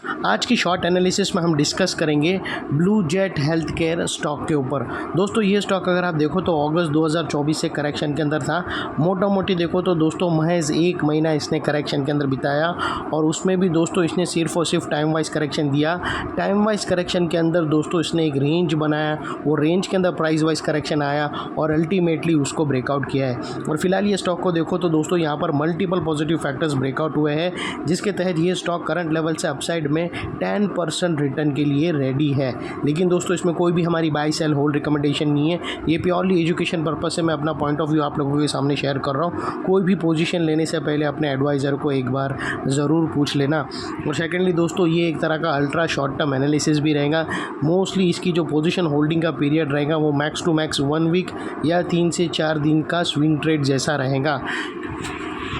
आज की short analysis में हम डिस्कस करेंगे blue jet health care stock के ऊपर। दोस्तों ये स्टॉक अगर आप देखो तो अगस्त 2024 से करेक्शन के अंदर था। मोटा मोटी देखो तो दोस्तों महज एक महीना इसने करेक्शन के अंदर बिताया और उसमें भी दोस्तों इसने सिर्फ और सिर्फ टाइम वाइज करेक्शन दिया। टाइम वाइज करेक्शन के अंदर दोस्तों इसने एक रेंज बनाया, वो रेंज के अंदर प्राइस वाइज करेक्शन आया और अल्टीमेटली उसको ब्रेकआउट किया है। और फिलहाल ये स्टॉक को देखो तो दोस्तों यहाँ पर मल्टीपल पॉजिटिव फैक्टर्स ब्रेकआउट हुए हैं, जिसके तहत ये स्टॉक करंट लेवल से अपसाइड में 10% रिटर्न के लिए रेडी है। लेकिन दोस्तों इसमें कोई भी हमारी बाय सेल होल्ड रिकमेंडेशन नहीं है, ये प्योरली एजुकेशन पर्पस से मैं अपना पॉइंट ऑफ व्यू आप लोगों के सामने शेयर कर रहा हूँ। कोई भी पोजीशन लेने से पहले अपने एडवाइज़र को एक बार ज़रूर पूछ लेना। और सेकेंडली दोस्तों ये एक तरह का अल्ट्रा शॉर्ट टर्म एनालिसिस भी रहेगा। मोस्टली इसकी जो पोजीशन होल्डिंग का पीरियड रहेगा वो मैक्स टू मैक्स 1 वीक या 3 से 4 दिन का स्विंग ट्रेड जैसा रहेगा,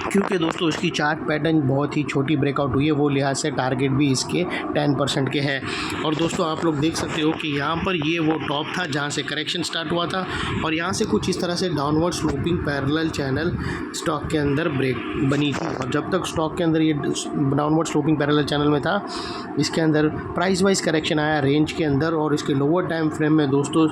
क्योंकि दोस्तों इसकी चार्ट पैटर्न बहुत ही छोटी ब्रेकआउट हुई है, वो लिहाज से टारगेट भी इसके 10% के हैं। और दोस्तों आप लोग देख सकते हो कि यहाँ पर ये वो टॉप था जहाँ से करेक्शन स्टार्ट हुआ था और यहाँ से कुछ इस तरह से downward sloping parallel channel stock के अंदर ब्रेक बनी थी। और जब तक स्टॉक के अंदर ये डाउनवर्ड स्लोपिंग पैरेलल चैनल में था, इसके अंदर प्राइस वाइज करेक्शन आया रेंज के अंदर और इसके लोअर टाइम फ्रेम में दोस्तों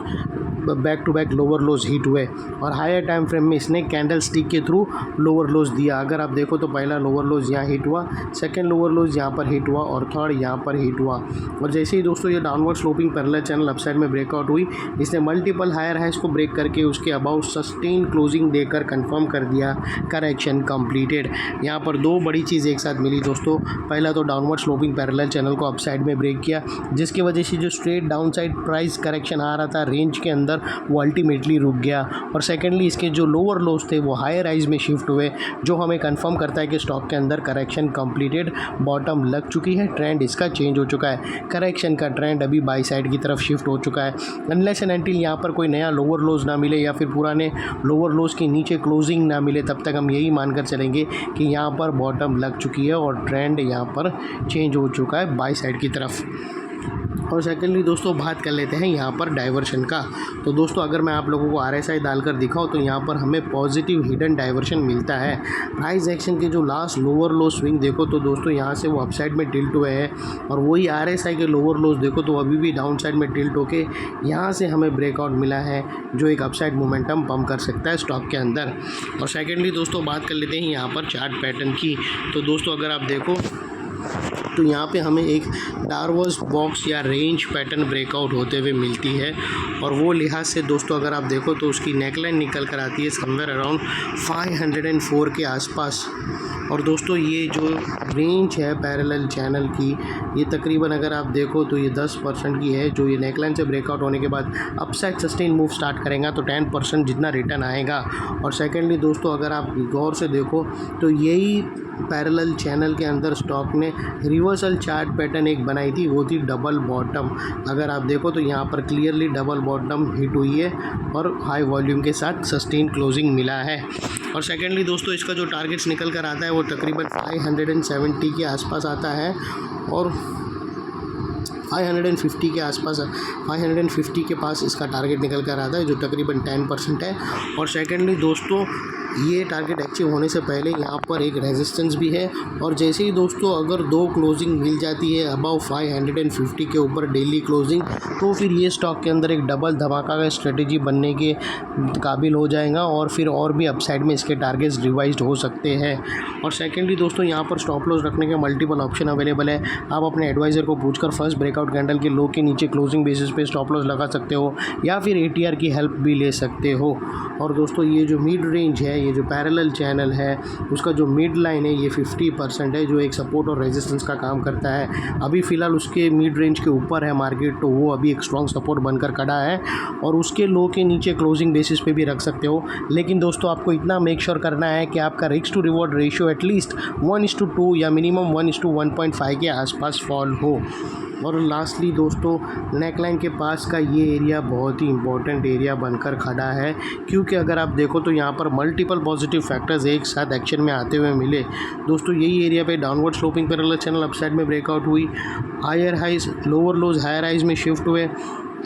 back to back lower lows hit हुए और हायर टाइम फ्रेम में इसने कैंडल स्टिक के थ्रू लोअर लोज दिया। अगर आप देखो तो पहला लोअर लोज यहाँ हिट हुआ, सेकंड लोअर लोज यहाँ पर हिट हुआ और थर्ड यहाँ पर हिट हुआ। और जैसे ही दोस्तों ये downward sloping parallel channel upside में ब्रेकआउट हुई, इसने मल्टीपल हायर हाइस को ब्रेक करके उसके अबाउट सस्टेन क्लोजिंग देकर कंफर्म कर दिया करेक्शन कंप्लीटेड। यहाँ पर दो बड़ी चीज़ एक साथ मिली दोस्तों। पहला तो डाउनवर्ड स्लोपिंग पैरेलल चैनल को अपसाइड में ब्रेक किया, जिसकी वजह से जो straight down side price correction आ रहा था रेंज के अंदर वो अल्टीमेटली रुक गया। और सेकेंडली इसके जो लोअर लोज थे वो हायर राइज में शिफ्ट हुए, जो हमें कंफर्म करता है कि स्टॉक के अंदर करेक्शन कंप्लीटेड, बॉटम लग चुकी है, ट्रेंड इसका चेंज हो चुका है। करेक्शन का ट्रेंड अभी बाई साइड की तरफ शिफ्ट हो चुका है। अनलेस एंड अनटिल यहाँ पर कोई नया लोअर लोज ना मिले या फिर पुराने लोअर लोज के नीचे क्लोजिंग ना मिले, तब तक हम यही मानकर चलेंगे कि यहाँ पर बॉटम लग चुकी है और ट्रेंड यहाँ पर चेंज हो चुका है बाई साइड की तरफ। और सेकेंडली दोस्तों बात कर लेते हैं यहाँ पर डाइवर्शन का। तो दोस्तों अगर मैं आप लोगों को RSI डालकर दिखाऊँ तो यहाँ पर हमें पॉजिटिव हिडन डाइवर्शन मिलता है। प्राइस एक्शन के जो लास्ट लोअर लो स्विंग देखो तो दोस्तों यहाँ से वो अपसाइड में टिल्ट हुए हैं और वही RSI के लोअर लोज देखो तो अभी भी डाउन साइड में टिल्ट होके यहाँ से हमें ब्रेकआउट मिला है, जो एक अपसाइड मोमेंटम पंप कर सकता है स्टॉक के अंदर। और सेकेंडली दोस्तों बात कर लेते हैं यहाँ पर चार्ट पैटर्न की। तो दोस्तों अगर आप देखो तो यहाँ पे हमें एक डार्वर्स बॉक्स या रेंज पैटर्न ब्रेकआउट होते हुए मिलती है और वो लिहाज से दोस्तों अगर आप देखो तो उसकी नेकलाइन निकल कर आती है समवेयर अराउंड 504 के आसपास। और दोस्तों ये जो रेंज है पैरेलल चैनल की, ये तकरीबन अगर आप देखो तो ये 10% की है, जो ये नेकलाइन से ब्रेकआउट होने के बाद अपसाइड सस्टेन मूव स्टार्ट करेगा तो 10% जितना रिटर्न आएगा। और सेकेंडली दोस्तों अगर आप गौर से देखो तो यही पैरेलल चैनल के अंदर स्टॉक ने रिवर्सल चार्ट पैटर्न एक बनाई थी, वो थी डबल बॉटम। अगर आप देखो तो यहाँ पर क्लियरली डबल बॉटम हिट हुई है और हाई वॉल्यूम के साथ सस्टेन क्लोजिंग मिला है। और सेकेंडली दोस्तों इसका जो टारगेट्स निकल कर आता है वो तकरीबन 570 के आसपास आता है और 550 के आसपास 550 के पास इसका टारगेट निकल कर आता है, जो तकरीबन 10% है। और सेकेंडली दोस्तों ये टारगेट अचीव होने से पहले यहाँ पर एक रेजिस्टेंस भी है और जैसे ही दोस्तों अगर दो क्लोजिंग मिल जाती है अबव 550 के ऊपर डेली क्लोजिंग, तो फिर ये स्टॉक के अंदर एक डबल धमाका का स्ट्रेटेजी बनने के काबिल हो जाएगा और फिर और भी अपसाइड में इसके टारगेट्स रिवाइज्ड हो सकते हैं। और सेकेंडली दोस्तों यहाँ पर स्टॉप लॉस रखने के मल्टीपल ऑप्शन अवेलेबल है। आप अपने एडवाइज़र को पूछकर फर्स्ट ब्रेकआउट कैंडल के लो के नीचे क्लोजिंग बेसिस पे स्टॉप लॉस लगा सकते हो या फिर ATR की हेल्प भी ले सकते हो। और दोस्तों ये जो मिड रेंज है, ये जो पैरेलल चैनल है, उसका जो मिड लाइन है ये 50% है, जो एक सपोर्ट और रेजिस्टेंस का काम करता है। अभी फ़िलहाल उसके मिड रेंज के ऊपर है मार्केट, तो वो अभी एक स्ट्रॉन्ग सपोर्ट बनकर खड़ा है और उसके लो के नीचे क्लोजिंग बेसिस पे भी रख सकते हो। लेकिन दोस्तों आपको इतना मेक श्योर करना है कि आपका risk to reward ratio at least 1:2 या मिनिमम 1:1.5 के आसपास फॉल हो। और लास्टली दोस्तों नेकलाइन के पास का ये एरिया बहुत ही इंपॉर्टेंट एरिया बनकर खड़ा है, क्योंकि अगर आप देखो तो यहाँ पर मल्टीपल पॉजिटिव फैक्टर्स एक साथ एक्शन में आते हुए मिले। दोस्तों यही एरिया पे downward sloping parallel channel upside में ब्रेकआउट हुई, higher highs lower lows higher highs में शिफ्ट हुए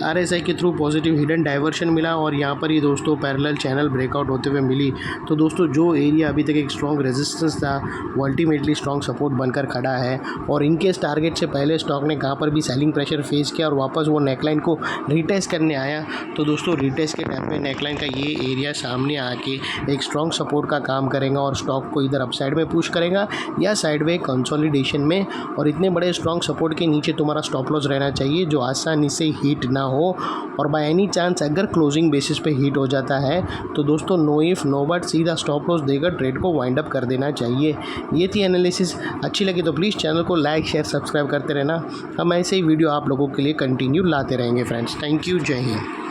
आरएसआई के थ्रू पॉजिटिव हिडन डाइवर्शन मिला और यहाँ पर ही दोस्तों पैरेलल चैनल ब्रेकआउट होते हुए मिली। तो दोस्तों जो एरिया अभी तक एक स्ट्रॉन्ग रेजिस्टेंस था वो अल्टीमेटली स्ट्रॉन्ग सपोर्ट बनकर खड़ा है। और इनके टारगेट से पहले स्टॉक ने कहाँ पर भी सेलिंग प्रेशर फेस किया और वापस वो नेकलाइन को रिटेस्ट करने आया। तो दोस्तों रिटेस्ट के टाइम पे नेकलाइन का ये एरिया सामने आके एक स्ट्रॉन्ग सपोर्ट का काम करेगा और स्टॉक को इधर अपसाइड में पुश करेगा या साइडवे कंसोलिडेशन में। और इतने बड़े स्ट्रॉन्ग सपोर्ट के नीचे तुम्हारा स्टॉप लॉस रहना चाहिए जो आसानी से हिट ना हो। और बाय एनी चांस अगर क्लोजिंग बेसिस पे हिट हो जाता है तो दोस्तों नो इफ नो बट सीधा स्टॉप लॉस देकर ट्रेड को वाइंड अप कर देना चाहिए। ये थी एनालिसिस। अच्छी लगी तो प्लीज़ चैनल को लाइक शेयर सब्सक्राइब करते रहना। हम ऐसे ही वीडियो आप लोगों के लिए कंटिन्यू लाते रहेंगे फ्रेंड्स। थैंक यू, जय हिंद।